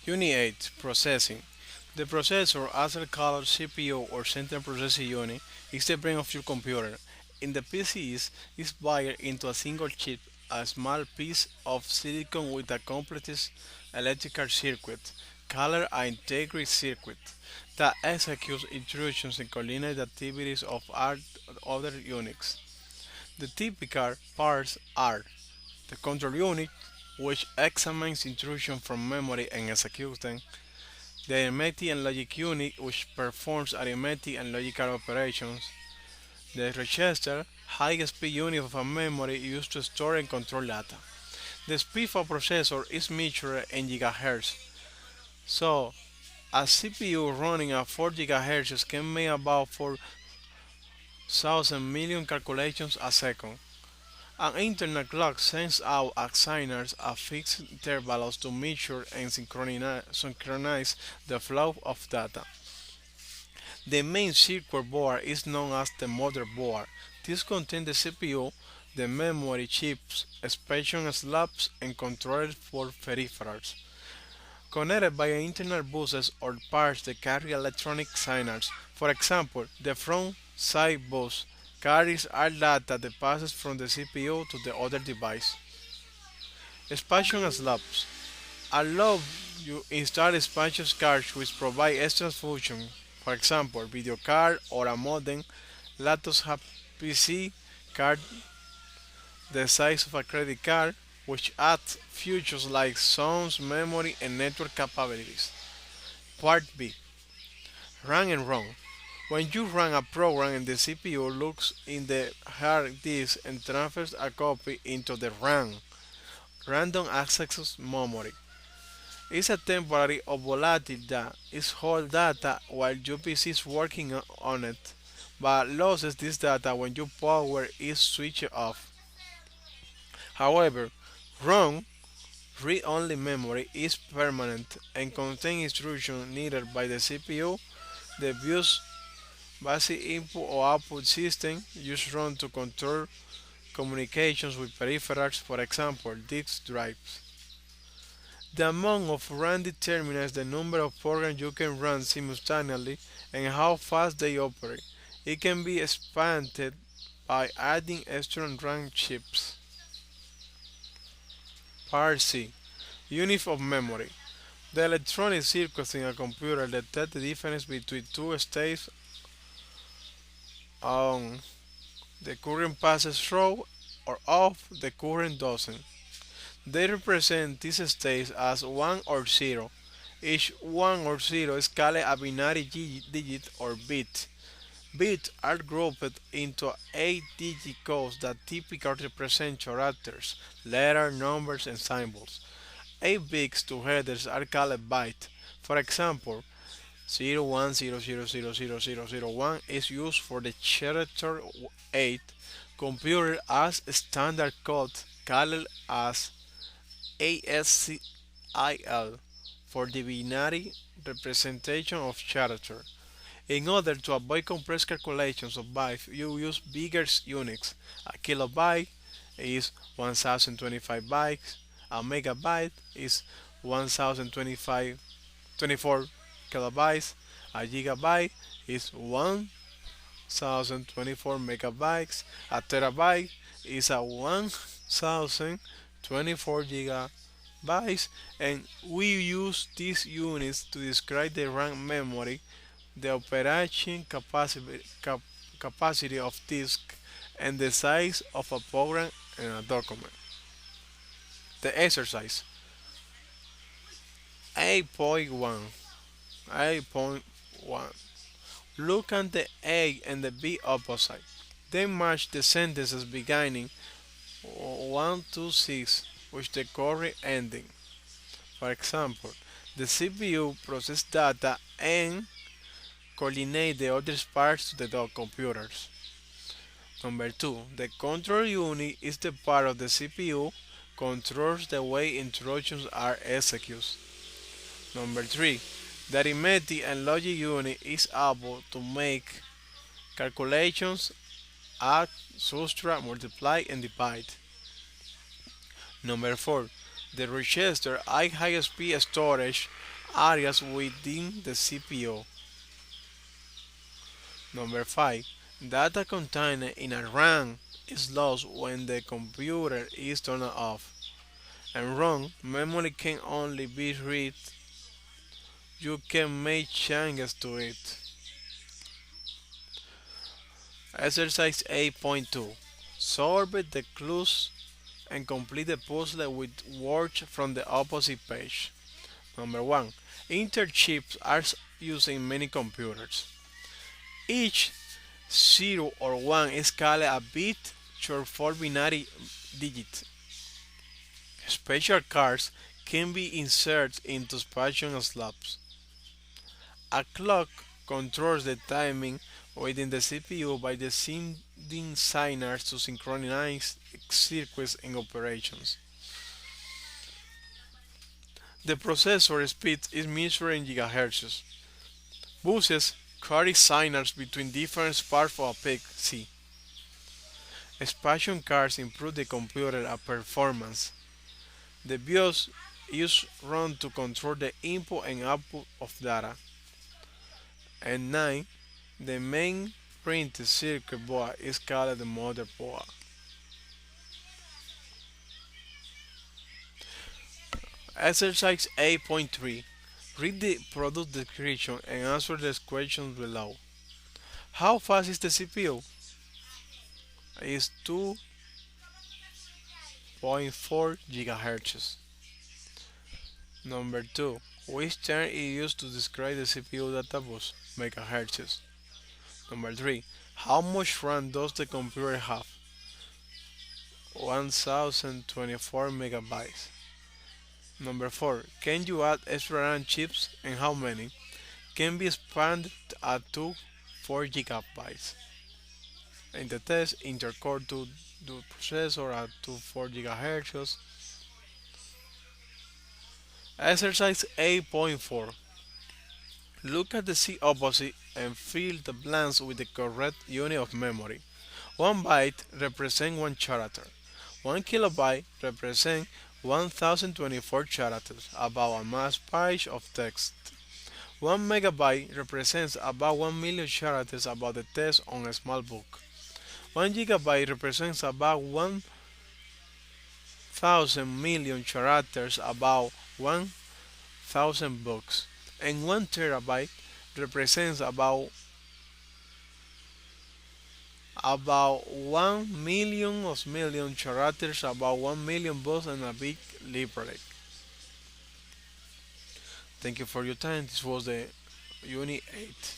Unit 8 Processing. The processor, also called CPU or Central Processing Unit, is the brain of your computer. In the PCs, is wired into a single chip, a small piece of silicon with a complex electrical circuit, called an integrated circuit, that executes instructions and coordinates the activities of other units. The typical parts are the control unit, which examines instructions from memory and executes them; the arithmetic and logic unit, which performs arithmetic and logical operations; the register, high-speed unit of a memory used to store and control data. The speed of a processor is measured in gigahertz, so a CPU running at 4 gigahertz can make about 4,000 million calculations a second. An internal clock sends out signals at fixed intervals to measure and synchronize the flow of data. The main circuit board is known as the motherboard. This contains the CPU, the memory chips, expansion slabs, and controllers for peripherals. Connected by internal buses or parts that carry electronic signals. For example, the front side bus carries all data that passes from the CPU to the other device. Expansion slabs allow you install expansion cards which provide extra functions. For example, video card or a modem. Laptops have PC card the size of a credit card, which adds features like sounds, memory, and network capabilities. Part B. Run and run. When you run a program and the CPU looks in the hard disk and transfers a copy into the RAM, random access memory. It's a temporary or volatile that is hold data while your PC is working on it, but loses this data when your power is switched off. However, ROM, read-only memory, is permanent and contains instructions needed by the CPU. The BIOS basic input or output system use ROM to control communications with peripherals, for example, disk drives. The amount of RAM determines the number of programs you can run simultaneously and how fast they operate. It can be expanded by adding extra RAM chips. Part C. Unit of memory. The electronic circuits in a computer detect the difference between two states on the current passes through or off the current doesn't. They represent these states as 1 or 0. Each 1 or 0 is called a binary digit or bit. Bits are grouped into 8-digit codes that typically represent characters, letters, numbers, and symbols. 8 bits together are called bytes. For example, 0100000001 is used for the character 8. Computer as standard code called as ASCII for the binary representation of character. In order to avoid complex calculations of bytes, you use bigger units. A kilobyte is 1025 bytes. A megabyte is 1025 24 kilobytes. A gigabyte is 1024 megabytes. A terabyte is a 1024 gigabytes, and we use these units to describe the RAM memory, the operation capacity of disk, and the size of a program and a document. The exercise 8.1 8.1. Look at the A and the B opposite. Then match the sentences beginning 126 with the correct ending. For example, the CPU processes data and coordinate the other parts to the computers. Number 2. The control unit is the part of the CPU controls the way instructions are executed. Number 3. The arithmetic and logic unit is able to make calculations, add, subtract, multiply, and divide. Number 4. The register high speed storage areas within the CPU. Number 5. Data contained in a RAM is lost when the computer is turned off. And RAM memory can only be read. You can make changes to it. Exercise 8.2. Solve the clues and complete the puzzle with words from the opposite page. Number 1. Interchips are used in many computers. Each 0 or 1 is called a bit short for binary digit. Special cards can be inserted into special slots. A clock controls the timing within the CPU by the sending signals to synchronize circuits and operations. The processor speed is measured in gigahertz. Buses carry signals between different parts of a PC. Expansion cards improve the computer performance. The BIOS is run to control the input and output of data. And 9. The main printed circuit board is called the motherboard. Exercise 8.3. Read the product description and answer the questions below. How fast is the CPU? Is 2.4 gigahertz. Number 2. Which term is used to describe the CPU data bus? Megahertz. Number 3. How much RAM does the computer have? 1024 megabytes. Number 4. Can you add extra RAM chips and how many? Can be expanded up to 4 gigabytes. In the test, intercore to the processor at to 4 gigahertz. Exercise 8.4. Look at the C opposite and fill the blanks with the correct unit of memory. 1 byte represents 1 character. 1 kilobyte represents 1024 characters, about a mass page of text. 1 megabyte represents about 1 million characters about the text on a small book. 1 gigabyte represents about 1,000 million characters about 1,000 books. And 1 terabyte represents about 1 million characters about 1 million books and a big library. Thank you for your time. This was the Unit 8.